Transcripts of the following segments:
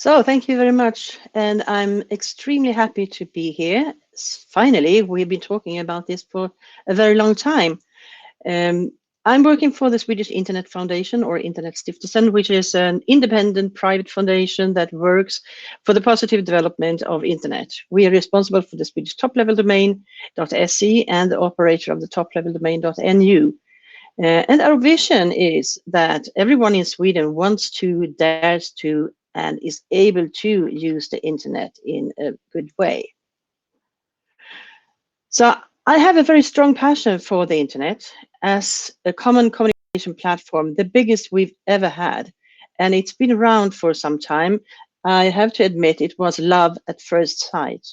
So thank you very much. And I'm extremely happy to be here. Finally, we've been talking about this for a very long time. Um, I'm working for the Swedish Internet Foundation, or Internet Stiftelsen, which is an independent private foundation that works for the positive development of Internet. We are responsible for the Swedish top-level domain .se and the operator of the top-level domain .nu. And our vision is that everyone in Sweden wants to, dares to, and is able to use the internet in a good way. So I have a very strong passion for the internet as a common communication platform, the biggest we've ever had. And it's been around for some time. I have to admit it was love at first sight.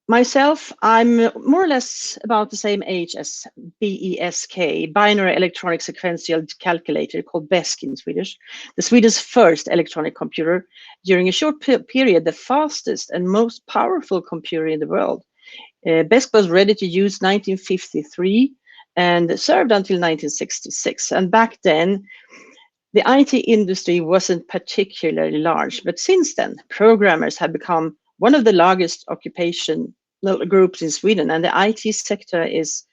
Myself, I'm more or less about the same age as BESK, Binary Electronic Sequential Calculator, called BESK in Swedish, the Sweden's first electronic computer. During a short period, the fastest and most powerful computer in the world. BESK was ready to use 1953 and served until 1966. And back then, the IT industry wasn't particularly large, but since then, programmers have become one of the largest occupational groups in Sweden, and the IT sector is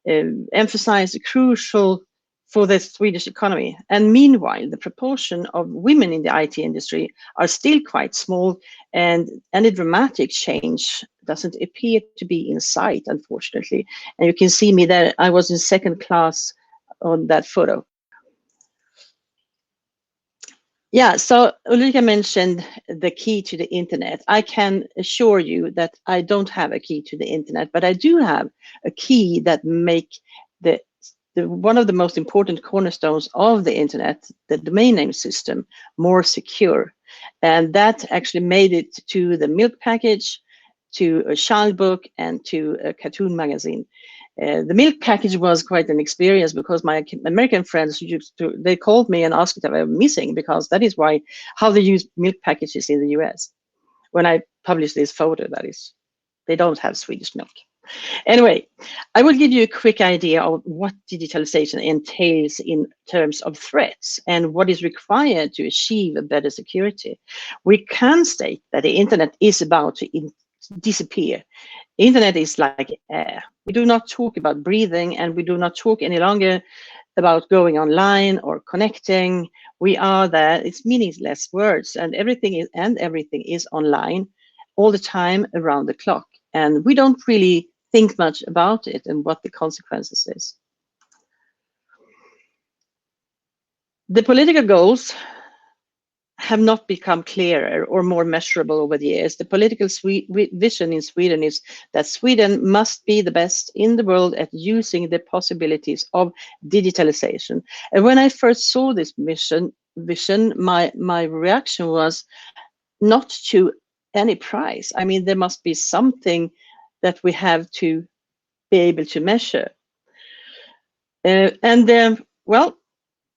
emphasized crucial for the Swedish economy. And meanwhile, the proportion of women in the IT industry are still quite small, and any dramatic change doesn't appear to be in sight, unfortunately. And you can see me there. I was in second class on that photo. Yeah, so Ulrika mentioned the key to the internet. I can assure you that I don't have a key to the internet, but I do have a key that make the one of the most important cornerstones of the internet, the domain name system, more secure. And that actually made it to the milk package, to a child book, and to a cartoon magazine. The milk package was quite an experience because my American friends they called me and asked if I was missing, because that is how they use milk packages in the US. When I published this photo, that is, they don't have Swedish milk. Anyway, I will give you a quick idea of what digitalization entails in terms of threats and what is required to achieve a better security. We can state that the internet is about to disappear. Internet is like air. We do not talk about breathing, and we do not talk any longer about going online or connecting. We are there. It's meaningless words, and everything is online all the time around the clock. And we don't really think much about it and what the consequences is. The political goals have not become clearer or more measurable over the years. The political vision in Sweden is that Sweden must be the best in the world at using the possibilities of digitalization. And when I first saw this vision, my reaction was not to any price. I mean, there must be something that we have to be able to measure. Well,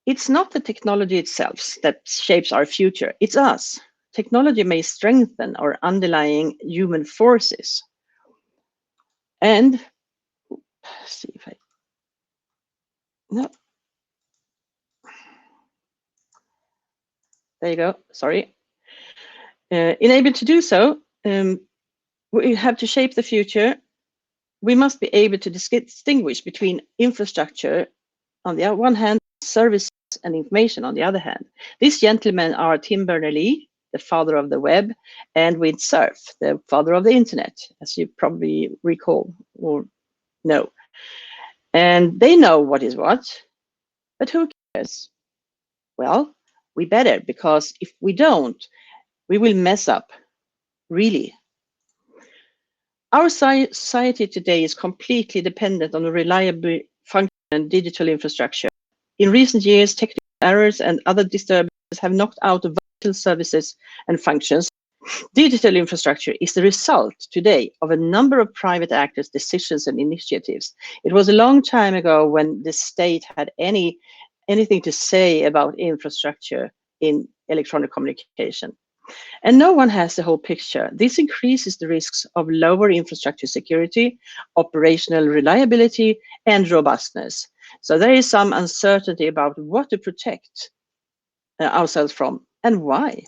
it's not the technology itself that shapes our future, it's us. Technology may strengthen our underlying human forces. And, let's see if no. There you go, sorry. In able to do so, we have to shape the future. We must be able to distinguish between infrastructure on the one hand, services and information on the other hand. These gentlemen are Tim Berners-Lee, the father of the web, and Vint Cerf, the father of the internet, as you probably recall or know. And they know what is what, but who cares? Well, we better, because if we don't, we will mess up, really. Our society today is completely dependent on a reliable function and digital infrastructure. In recent years, technical errors and other disturbances have knocked out vital services and functions. Digital infrastructure is the result today of a number of private actors' decisions and initiatives. It was a long time ago when the state had anything to say about infrastructure in electronic communication. And no one has the whole picture. This increases the risks of lower infrastructure security, operational reliability, and robustness. So there is some uncertainty about what to protect ourselves from and why?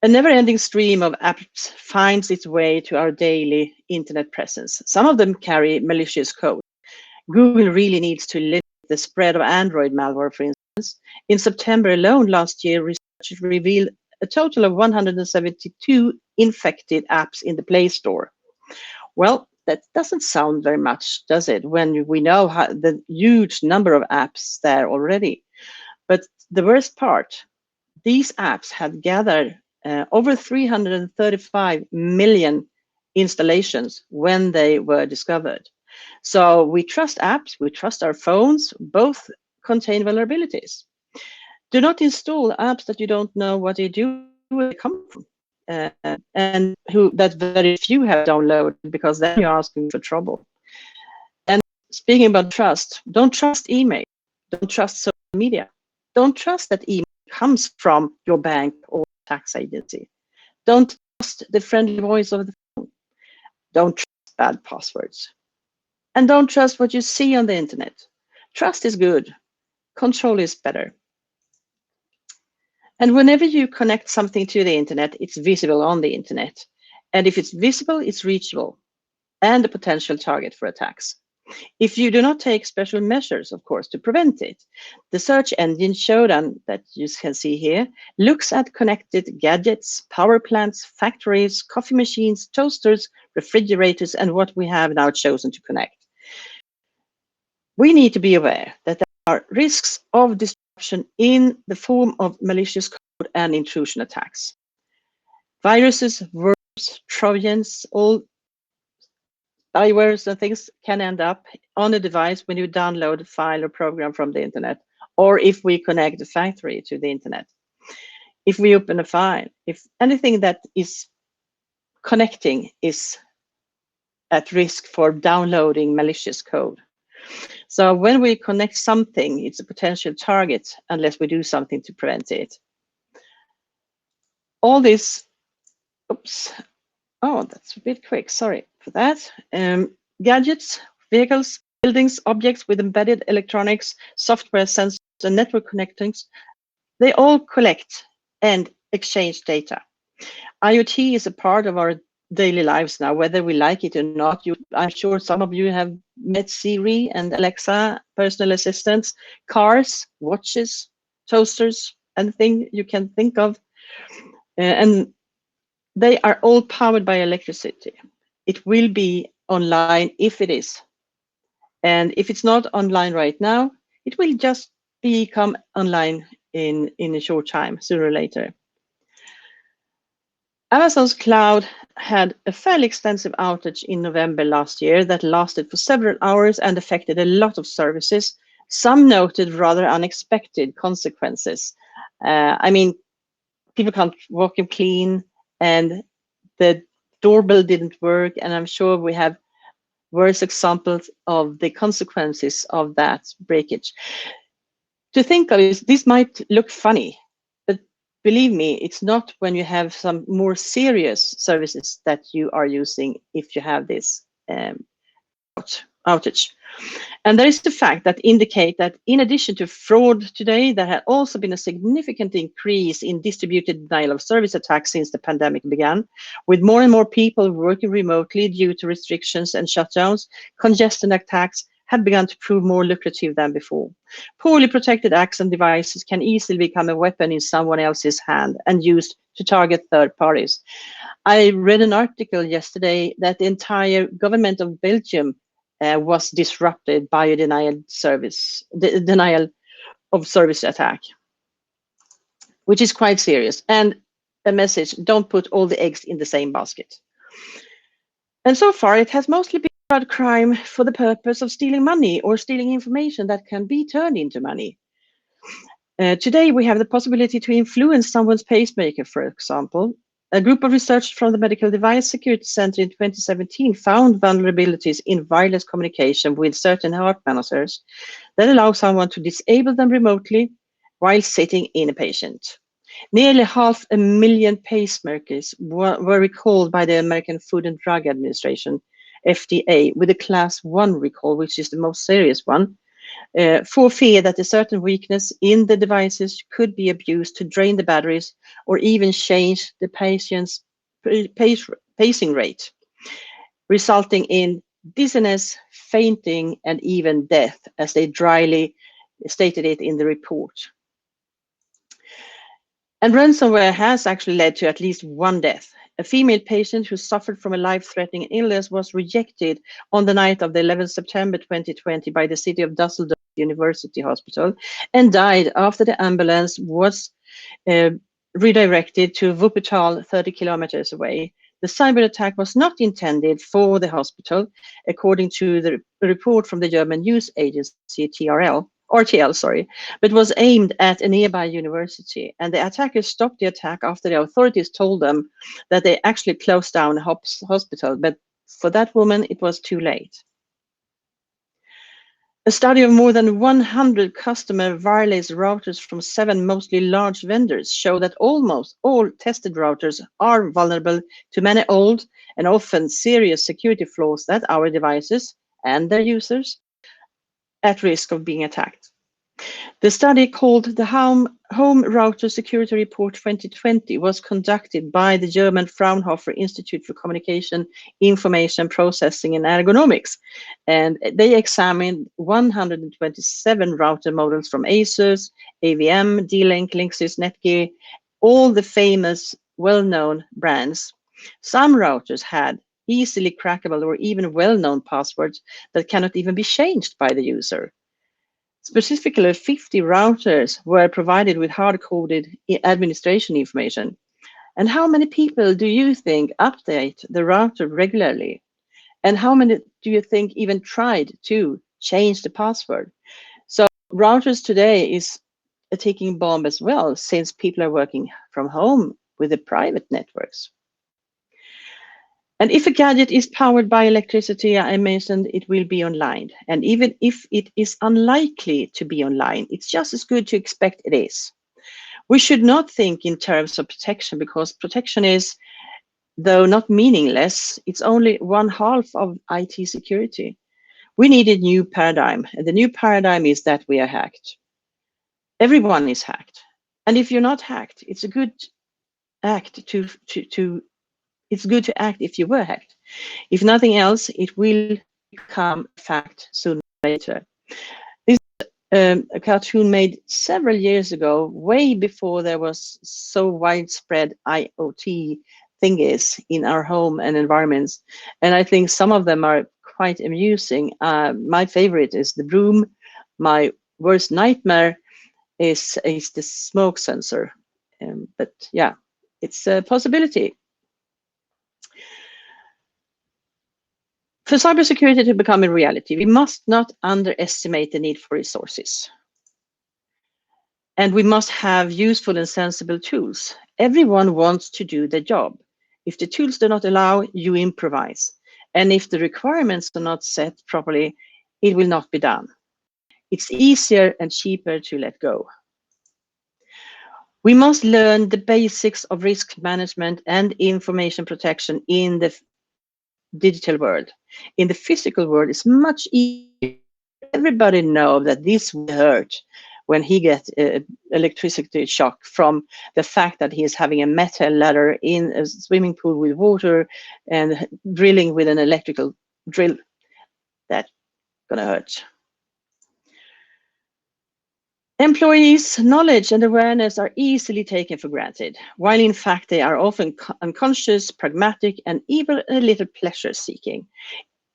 A never-ending stream of apps finds its way to our daily internet presence. Some of them carry malicious code. Google really needs to limit the spread of Android malware, for instance. In September alone last year, research revealed a total of 172 infected apps in the Play Store. Well, that doesn't sound very much, does it, when we know the huge number of apps there already? But the worst part, these apps had gathered over 335 million installations when they were discovered. So we trust apps, we trust our phones, both contain vulnerabilities. Do not install apps that you don't know what they do, where they come from, and that very few have downloaded, because then you're asking for trouble. And speaking about trust, don't trust email, don't trust social media, don't trust that email comes from your bank or tax agency. Don't trust the friendly voice of the phone. Don't trust bad passwords. And don't trust what you see on the internet. Trust is good. Control is better. And whenever you connect something to the internet, it's visible on the internet. And if it's visible, it's reachable and a potential target for attacks. If you do not take special measures, of course, to prevent it, the search engine Showdown that you can see here looks at connected gadgets, power plants, factories, coffee machines, toasters, refrigerators, and what we have now chosen to connect. We need to be aware that there are risks of disruption in the form of malicious code and intrusion attacks. Viruses, worms, trojans, all spywares and things can end up on a device when you download a file or program from the internet, or if we connect a factory to the internet. If we open a file, if anything that is connecting is at risk for downloading malicious code. So when we connect something, it's a potential target unless we do something to prevent it. All this, oops, oh, that's a bit quick, sorry for that. Gadgets, vehicles, buildings, objects with embedded electronics, software, sensors, and network connectings, they all collect and exchange data. IoT is a part of our daily lives now, whether we like it or not. I'm sure some of you have met Siri and Alexa, personal assistants, cars, watches, toasters, anything you can think of. And they are all powered by electricity. It will be online if it is. And if it's not online right now, it will just become online in a short time, sooner or later. Amazon's cloud had a fairly extensive outage in November last year that lasted for several hours and affected a lot of services. Some noted rather unexpected consequences. I mean, people can't walk and clean, and the doorbell didn't work, and I'm sure we have worse examples of the consequences of that breakage. To think of is, this might look funny, but believe me, it's not when you have some more serious services that you are using if you have this outage. And there is the fact that indicate that in addition to fraud today, there had also been a significant increase in distributed denial of service attacks since the pandemic began. With more and more people working remotely due to restrictions and shutdowns, congestion attacks have begun to prove more lucrative than before. Poorly protected apps and devices can easily become a weapon in someone else's hand and used to target third parties. I read an article yesterday that the entire government of Belgium was disrupted by a denial of service attack, which is quite serious. And a message: don't put all the eggs in the same basket. And so far, it has mostly been about crime for the purpose of stealing money or stealing information that can be turned into money. Today, we have the possibility to influence someone's pacemaker, for example. A group of researchers from the Medical Device Security Center in 2017 found vulnerabilities in wireless communication with certain heart monitors that allow someone to disable them remotely while sitting in a patient. Nearly 500,000 pacemakers were recalled by the American Food and Drug Administration, FDA, with a Class 1 recall, which is the most serious one. for fear that a certain weakness in the devices could be abused to drain the batteries or even change the patient's pacing rate, resulting in dizziness, fainting, and even death, as they dryly stated it in the report. And ransomware has actually led to at least one death. A female patient who suffered from a life-threatening illness was rejected on the night of the 11th September 2020 by the city of Dusseldorf University Hospital and died after the ambulance was redirected to Wuppertal, 30 kilometers away. The cyber attack was not intended for the hospital, according to the report from the German news agency RTL, but was aimed at a nearby university. And the attackers stopped the attack after the authorities told them that they actually closed down a hospital. But for that woman, it was too late. A study of more than 100 customer wireless routers from 7 mostly large vendors show that almost all tested routers are vulnerable to many old and often serious security flaws that our devices and their users at risk of being attacked. The study, called the Home Router Security Report 2020, was conducted by the German Fraunhofer Institute for Communication, Information Processing and Ergonomics. And they examined 127 router models from Asus, AVM, D-Link, Linksys, Netgear, all the famous well-known brands. Some routers had easily crackable or even well-known passwords that cannot even be changed by the user. Specifically, 50 routers were provided with hard-coded administration information. And how many people do you think update the router regularly? And how many do you think even tried to change the password? So routers today is a ticking bomb as well, since people are working from home with the private networks. And if a gadget is powered by electricity, I mentioned it will be online. And even if it is unlikely to be online, it's just as good to expect it is. We should not think in terms of protection, because protection is, though not meaningless, it's only one half of IT security. We need a new paradigm. And the new paradigm is that we are hacked. Everyone is hacked. And if you're not hacked, it's a good act it's good to act if you were hacked. If nothing else, it will become a fact sooner or later. This is a cartoon made several years ago, way before there was so widespread IoT thingies in our home and environments. And I think some of them are quite amusing. My favorite is the broom. My worst nightmare is the smoke sensor. But yeah, it's a possibility. For cybersecurity to become a reality, we must not underestimate the need for resources. And we must have useful and sensible tools. Everyone wants to do the job. If the tools do not allow, you improvise. And if the requirements are not set properly, it will not be done. It's easier and cheaper to let go. We must learn the basics of risk management and information protection in the digital world. In the physical world, it's much easier. Everybody knows that this will hurt when he gets electricity shock from the fact that he is having a metal ladder in a swimming pool with water and drilling with an electrical drill. That's gonna hurt. Employees' knowledge and awareness are easily taken for granted, while in fact they are often unconscious, pragmatic, and even a little pleasure-seeking.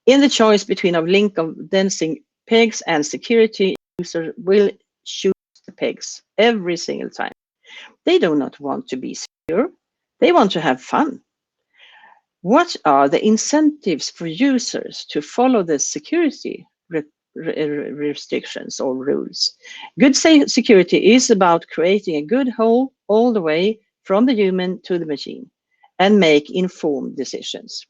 In the choice between a link of dancing pigs and security, users will choose the pigs every single time. They do not want to be secure. They want to have fun. What are the incentives for users to follow the security restrictions or rules? Good security is about creating a good whole all the way from the human to the machine and make informed decisions.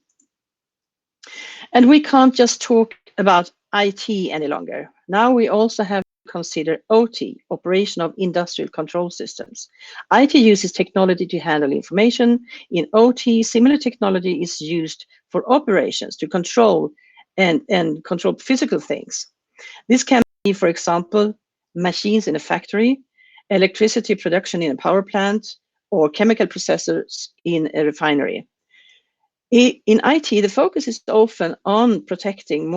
And we can't just talk about IT any longer. Now we also have to consider OT, operation of industrial control systems. IT uses technology to handle information. In OT, similar technology is used for operations to control and control physical things. This can For example, machines in a factory, electricity production in a power plant, or chemical processors in a refinery. In IT, the focus is often on protecting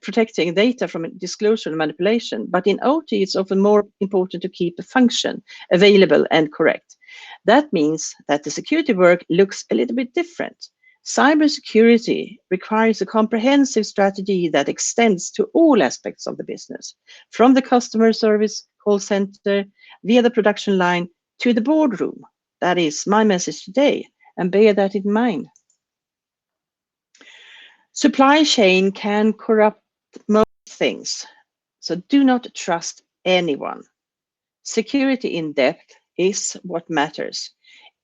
protecting data from disclosure and manipulation. But in OT, it's often more important to keep a function available and correct. That means that the security work looks a little bit different. Cybersecurity requires a comprehensive strategy that extends to all aspects of the business, from the customer service call center, via the production line, to the boardroom. That is my message today, and bear that in mind. Supply chain can corrupt most things, so do not trust anyone. Security in depth is what matters.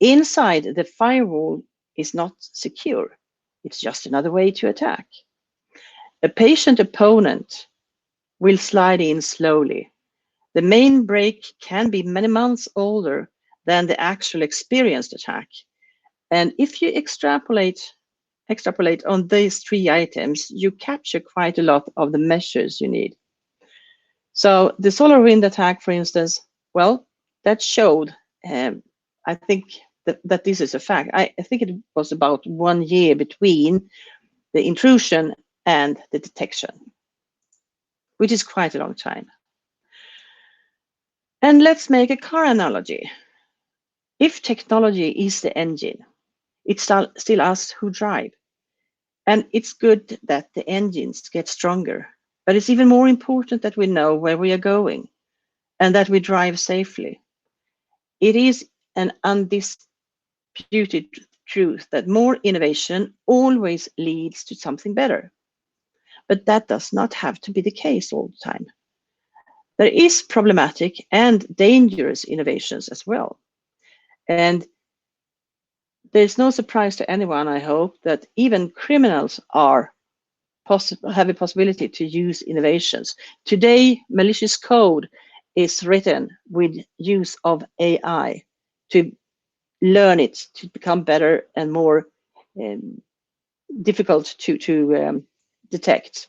Inside the firewall is not secure. It's just another way to attack. A patient opponent will slide in slowly. The main break can be many months older than the actual experienced attack. And if you extrapolate on these 3 items, you capture quite a lot of the measures you need. So the SolarWind attack, for instance, well, that showed, I think that this is a fact. I think it was about 1 year between the intrusion and the detection, which is quite a long time. And let's make a car analogy. If technology is the engine, it's still us who drive. And it's good that the engines get stronger, but it's even more important that we know where we are going and that we drive safely. It is an undisputed truth that more innovation always leads to something better. But that does not have to be the case all the time. There is problematic and dangerous innovations as well. And there's no surprise to anyone, I hope, that even criminals have a possibility to use innovations. Today, malicious code is written with use of AI to learn it to become better and more difficult to detect.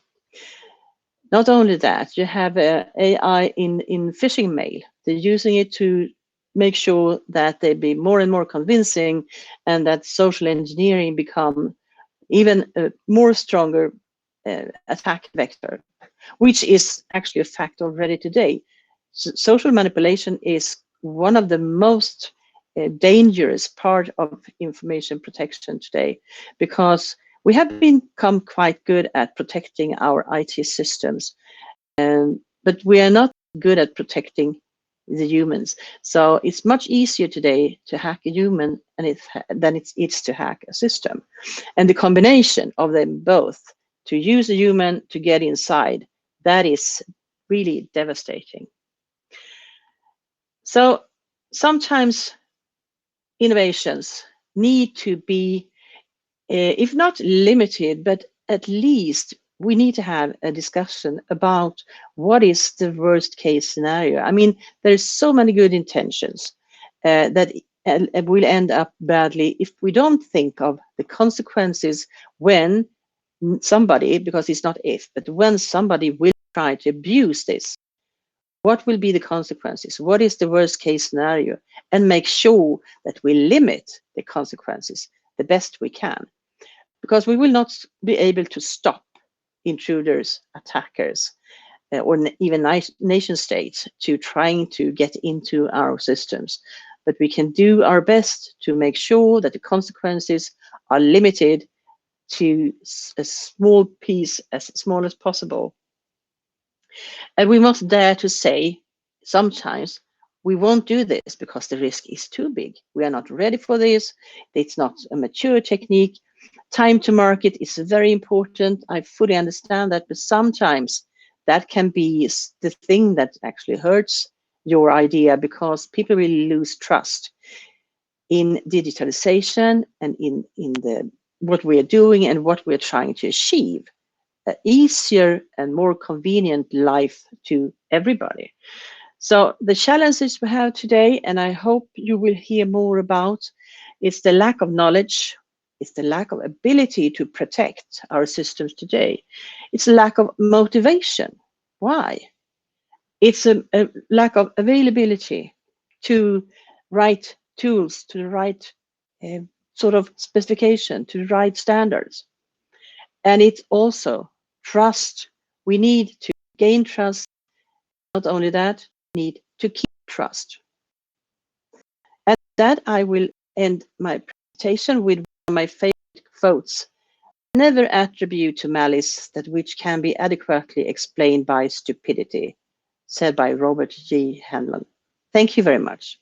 Not only that, you have AI in phishing mail. They're using it to make sure that they be more and more convincing, and that social engineering become even a more stronger attack vector, which is actually a fact already today. Social manipulation is one of the most dangerous part of information protection today, because we have become quite good at protecting our IT systems, but we are not good at protecting the humans. So it's much easier today to hack a human than it is to hack a system. And the combination of them both, to use a human to get inside, that is really devastating. So sometimes innovations need to be, if not limited, but at least we need to have a discussion about what is the worst case scenario. I mean, there's so many good intentions that will end up badly if we don't think of the consequences when somebody, because it's not if, but when somebody will try to abuse this. What will be the consequences? What is the worst case scenario? And make sure that we limit the consequences the best we can, because we will not be able to stop intruders, attackers, or even nation states to trying to get into our systems. But we can do our best to make sure that the consequences are limited to a small piece, as small as possible. And we must dare to say, sometimes we won't do this because the risk is too big. We are not ready for this. It's not a mature technique. Time to market is very important. I fully understand that, but sometimes that can be the thing that actually hurts your idea, because people really lose trust in digitalization and in what we are doing and what we're trying to achieve. An easier and more convenient life to everybody. So the challenges we have today, and I hope you will hear more about, is the lack of knowledge, it's the lack of ability to protect our systems today. It's a lack of motivation. Why? It's a lack of availability to right tools, to the right sort of specification, to the right standards. And it's also trust. We need to gain trust. Not only that, we need to keep trust. And that I will end my presentation with one of my favorite quotes. Never attribute to malice that which can be adequately explained by stupidity, said by Robert G. Hanlon. Thank you very much.